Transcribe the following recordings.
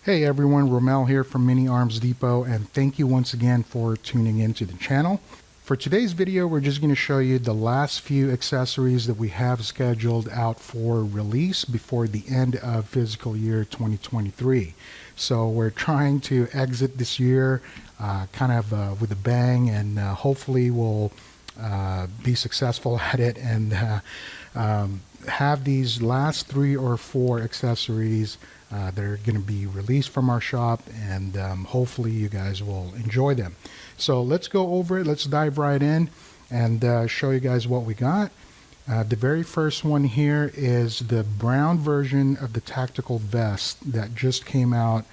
Hey everyone, Romel here from Mini Arms Depot, and thank you once again for tuning into the channel. For today's video, we're just going to show you the last few accessories that we have scheduled out for release before the end of fiscal year 2023. So we're trying to exit this year with a bang, and hopefully we'll be successful at it and have these last 3 or 4 accessories that are going to be released from our shop, and hopefully you guys will enjoy them. So let's go over it. Let's dive right in and show you guys what we got. The very first one here is the brown version of the tactical vest that just came out,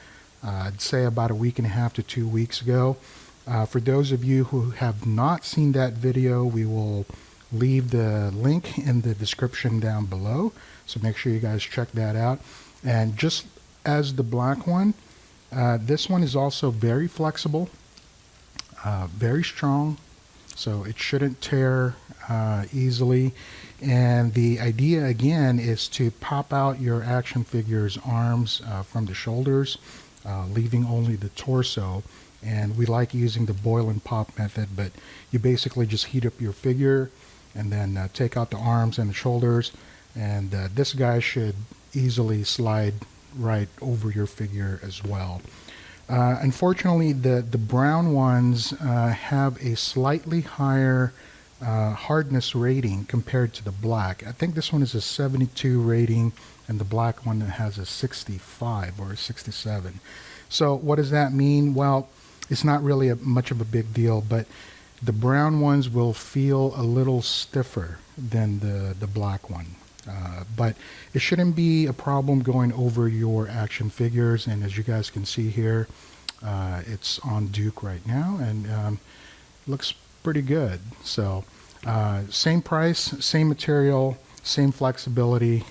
I'd say about a week and a half to 2 weeks ago. For those of you who have not seen that video, we will leave the link in the description down below, so make sure you guys check that out. And just as the black one, this one is also very flexible, very strong, so it shouldn't tear easily. And the idea again is to pop out your action figure's arms from the shoulders, leaving only the torso. And we like using the boil and pop method, but you basically just heat up your figure and then take out the arms and the shoulders, and this guy should easily slide right over your figure as well. Unfortunately, the brown ones have a slightly higher hardness rating compared to the black. I think this one is a 72 rating, and the black one has a 65 or a 67. So what does that mean? Well, it's not really much of a big deal, but the brown ones will feel a little stiffer than the black one. But it shouldn't be a problem going over your action figures, and as you guys can see here, it's on Duke right now, and looks pretty good. So same price, same material, same flexibility,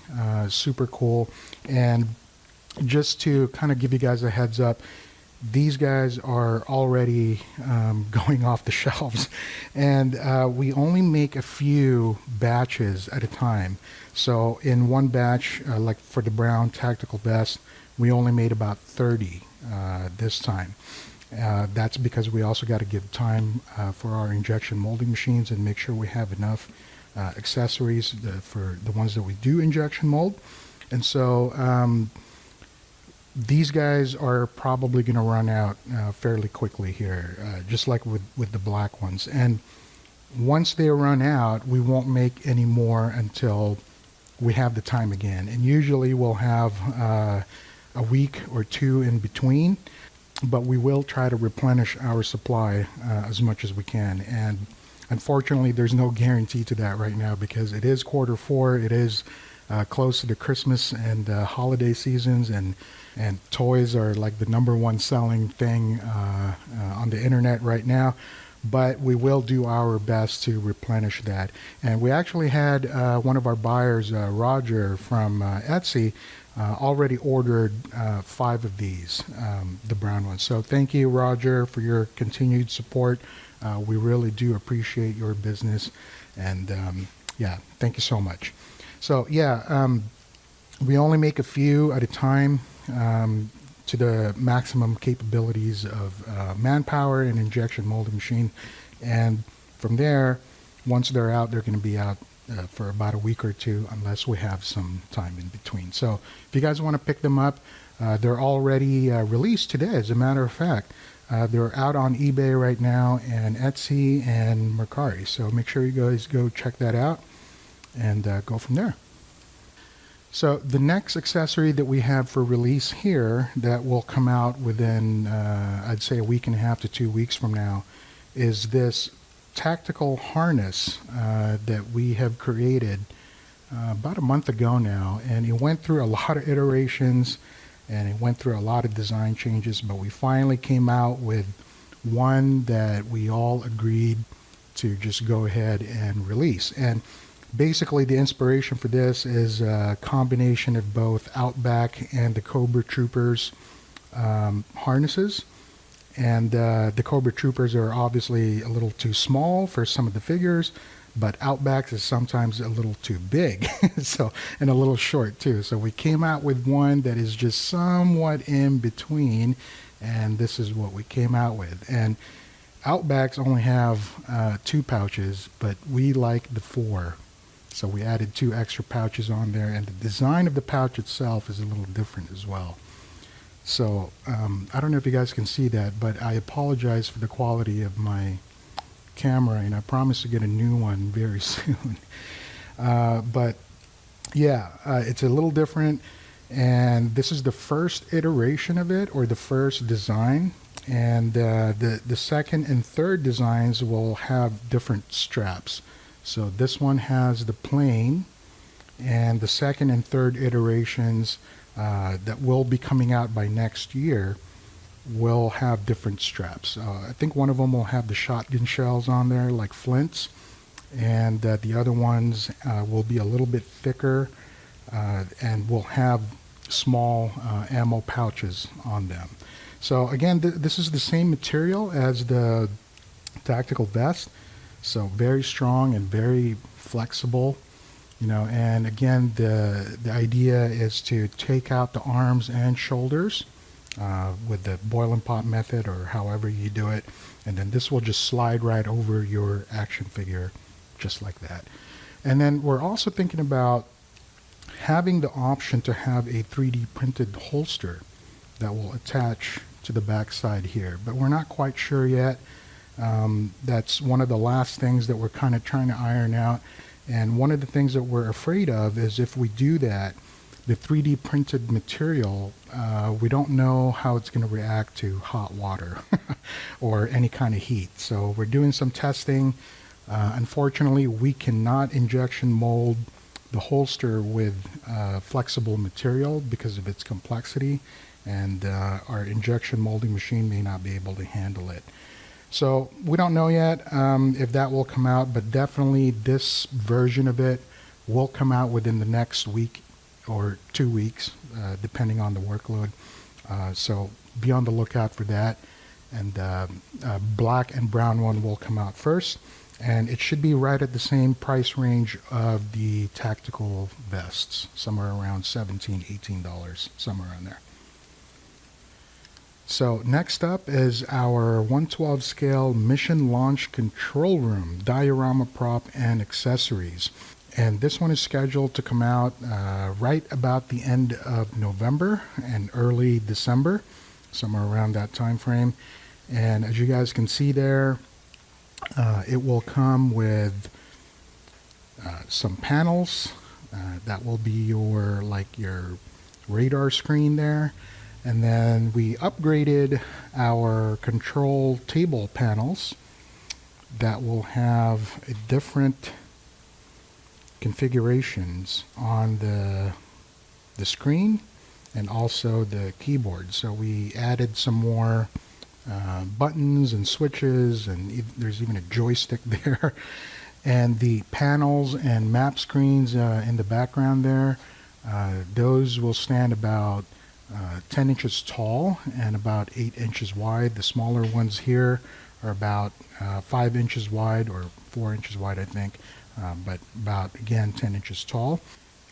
super cool. And just to kind of give you guys a heads up, these guys are already going off the shelves, and we only make a few batches at a time. So in one batch, like for the brown tactical vest, we only made about 30 this time. That's because we also got to give time for our injection molding machines and make sure we have enough accessories for the ones that we do injection mold. And so these guys are probably going to run out fairly quickly here, just like with the black ones. And once they run out, we won't make any more until we have the time again. And usually we'll have a week or 2 in between, but we will try to replenish our supply as much as we can. And unfortunately, there's no guarantee to that right now, because it is Q4. It is close to the Christmas and holiday seasons, and toys are like the #1 selling thing on the internet right now. But we will do our best to replenish that. And we actually had one of our buyers, Roger from Etsy, already ordered 5 of these, the brown ones. So thank you, Roger, for your continued support. We really do appreciate your business, and yeah, thank you so much. So yeah, we only make a few at a time to the maximum capabilities of manpower and injection molding machine. And from there, once they're out, they're going to be out for about a week or 2, unless we have some time in between. So if you guys want to pick them up, they're already released today, as a matter of fact. They're out on eBay right now, and Etsy and Mercari. So make sure you guys go check that out and go from there. So the next accessory that we have for release here that will come out within, I'd say, a week and a half to 2 weeks from now, is this tactical harness that we have created about a month ago now. And it went through a lot of iterations, and it went through a lot of design changes, but we finally came out with one that we all agreed to just go ahead and release. And basically, the inspiration for this is a combination of both Outback and the Cobra Troopers harnesses. And the Cobra Troopers are obviously a little too small for some of the figures, but Outbacks is sometimes a little too big, so, and a little short too. So we came out with one that is just somewhat in between, and this is what we came out with. And Outbacks only have 2 pouches, but we like the 4. So we added 2 extra pouches on there, and the design of the pouch itself is a little different as well. So I don't know if you guys can see that, but I apologize for the quality of my camera, and I promise to get a new one very soon. But yeah, it's a little different, and this is the first iteration of it, or the first design. And the second and third designs will have different straps. So this one has the plain, and the second and third iterations that will be coming out by next year will have different straps. I think one of them will have the shotgun shells on there, like flints, and the other ones will be a little bit thicker and will have small ammo pouches on them. So again, this is the same material as the tactical vest, so very strong and very flexible. You know, and again, the idea is to take out the arms and shoulders with the boiling pot method, or however you do it, and then this will just slide right over your action figure just like that. And then we're also thinking about having the option to have a 3D printed holster that will attach to the back side here, but we're not quite sure yet. That's one of the last things that we're kind of trying to iron out. And one of the things that we're afraid of is if we do that, the 3D printed material, we don't know how it's going to react to hot water or any kind of heat. So we're doing some testing. Unfortunately, we cannot injection mold the holster with flexible material because of its complexity, and our injection molding machine may not be able to handle it. So we don't know yet if that will come out, but definitely this version of it will come out within the next week or 2 weeks, depending on the workload. So be on the lookout for that. And black and brown one will come out first, and it should be right at the same price range of the tactical vests, somewhere around $17, $18, somewhere around there. So next up is our 1/12 scale mission launch control room, diorama prop and accessories. And this one is scheduled to come out right about the end of November and early December, somewhere around that time frame. And as you guys can see there, it will come with some panels. That will be your radar screen there. And then we upgraded our control table panels that will have different configurations on the screen and also the keyboard. So we added some more buttons and switches, and there's even a joystick there. And the panels and map screens in the background there, those will stand about 10 inches tall and about 8 inches wide. The smaller ones here are about 5 inches wide, or 4 inches wide, I think, but about, again, 10 inches tall.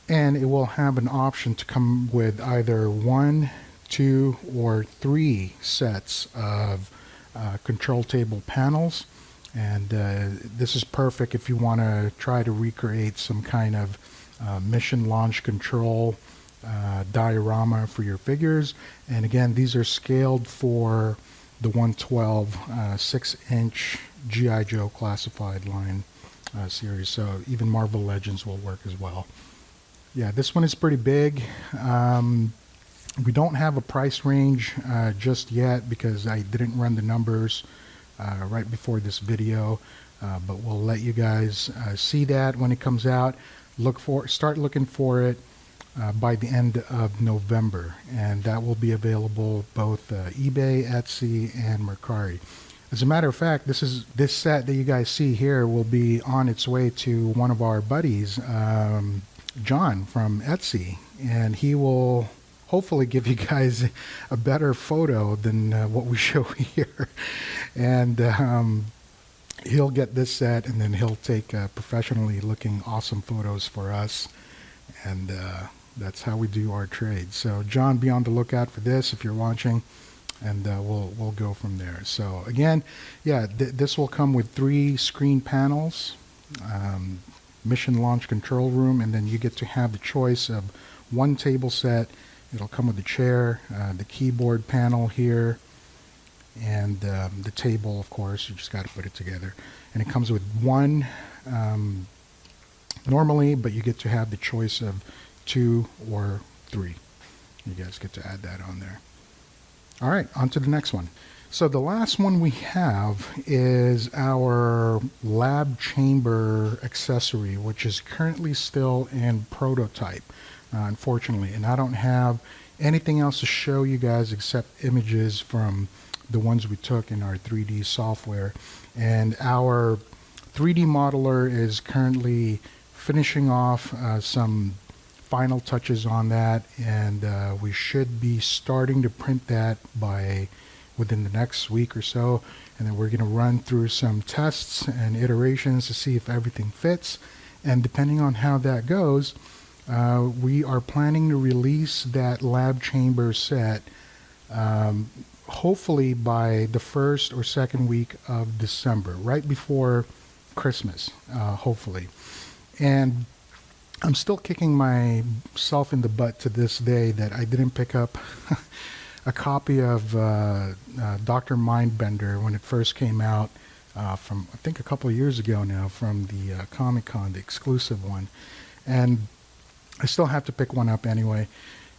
And it will have an option to come with either 1, 2, or 3 sets of control table panels. And this is perfect if you want to try to recreate some kind of mission launch control diorama for your figures. And again, these are scaled for the 1/12 6-inch G.I. Joe classified line series, so even Marvel Legends will work as well. Yeah, this one is pretty big. We don't have a price range just yet because I didn't run the numbers right before this video, but we'll let you guys see that when it comes out. Start looking for it by the end of November, and that will be available both eBay, Etsy, and Mercari. As a matter of fact, this set that you guys see here will be on its way to one of our buddies, John from Etsy, and he will hopefully give you guys a better photo than what we show here. And he'll get this set, and then he'll take professionally looking awesome photos for us, and that's how we do our trade. So John, be on the lookout for this if you're watching, and we'll go from there. So again, yeah, this will come with 3 screen panels, mission launch control room, and then you get to have the choice of 1 table set. It'll come with the chair, the keyboard panel here, and the table, of course. You just got to put it together. And it comes with 1 normally, but you get to have the choice of 2 or 3. You guys get to add that on there. All right, on to the next one. So the last one we have is our lab chamber accessory, which is currently still in prototype, unfortunately. And I don't have anything else to show you guys except images from the ones we took in our 3D software. And our 3D modeler is currently finishing off some final touches on that, and we should be starting to print that within the next week or so, and then we're going to run through some tests and iterations to see if everything fits. And depending on how that goes, we are planning to release that lab chamber set hopefully by the 1st or 2nd week of December, right before Christmas, hopefully. And I'm still kicking myself in the butt to this day that I didn't pick up a copy of Dr. Mindbender when it first came out from, I think, a couple of years ago now, from the Comic-Con, the exclusive one. And I still have to pick one up anyway.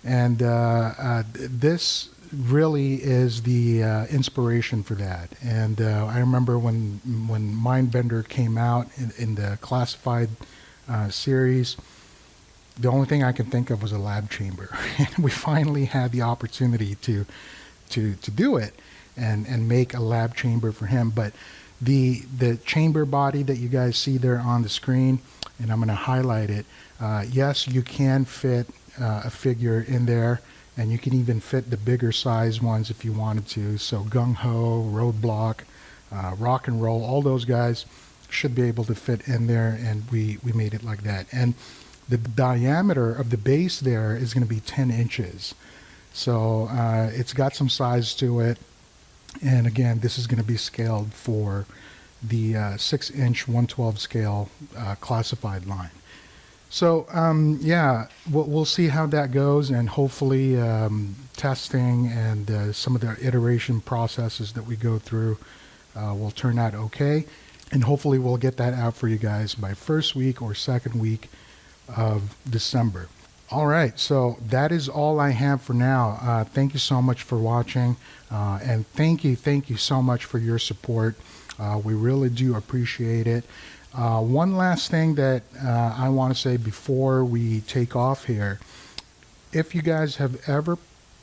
And this really is the inspiration for that. And I remember when Mindbender came out in the classified series, the only thing I could think of was a lab chamber. And we finally had the opportunity to do it and make a lab chamber for him. But the chamber body that you guys see there on the screen, and I'm going to highlight it, yes, you can fit a figure in there, and you can even fit the bigger size ones if you wanted to. So Gung Ho, Roadblock, Rock and Roll, all those guys should be able to fit in there, and we made it like that. And the diameter of the base there is going to be 10 inches. So it's got some size to it. And again, this is going to be scaled for the 6-inch 112 scale classified line. So yeah, we'll see how that goes, and hopefully testing and some of the iteration processes that we go through will turn out okay. And hopefully we'll get that out for you guys by 1st week or 2nd week of December. All right, so that is all I have for now. Thank you so much for watching, and thank you so much for your support. We really do appreciate it. One last thing that I want to say before we take off here: if you guys have ever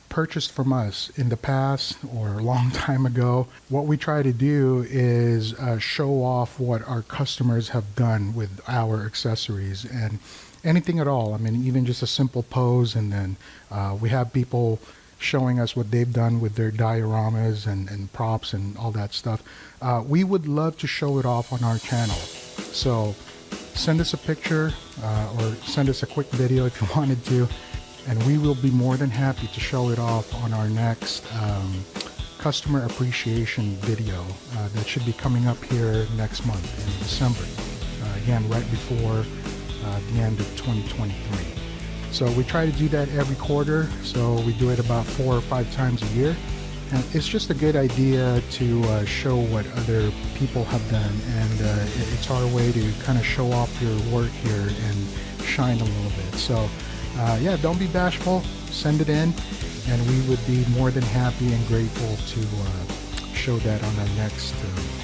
purchased from us in the past or a long time ago, what we try to do is show off what our customers have done with our accessories, and anything at all. I mean, even just a simple pose, and then we have people showing us what they've done with their dioramas and props and all that stuff. We would love to show it off on our channel. So send us a picture or send us a quick video if you wanted to, and we will be more than happy to show it off on our next customer appreciation video that should be coming up here next month in December. Again, right before the end of 2023. So we try to do that every quarter, so we do it about 4 or 5 times a year. And it's just a good idea to show what other people have done, and it's our way to kind of show off your work here and shine a little bit. So yeah, don't be bashful, send it in, and we would be more than happy and grateful to show that on our next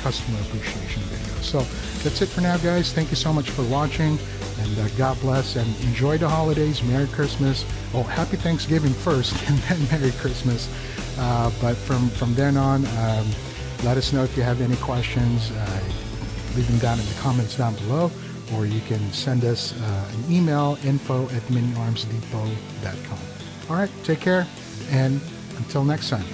customer appreciation video. So that's it for now, guys. Thank you so much for watching, and God bless, and enjoy the holidays. Merry Christmas. Oh, happy Thanksgiving first, and then Merry Christmas. But from then on, let us know if you have any questions. Leave them down in the comments down below, or you can send us an email, info@miniarmsdepot.com. All right, take care, and until next time.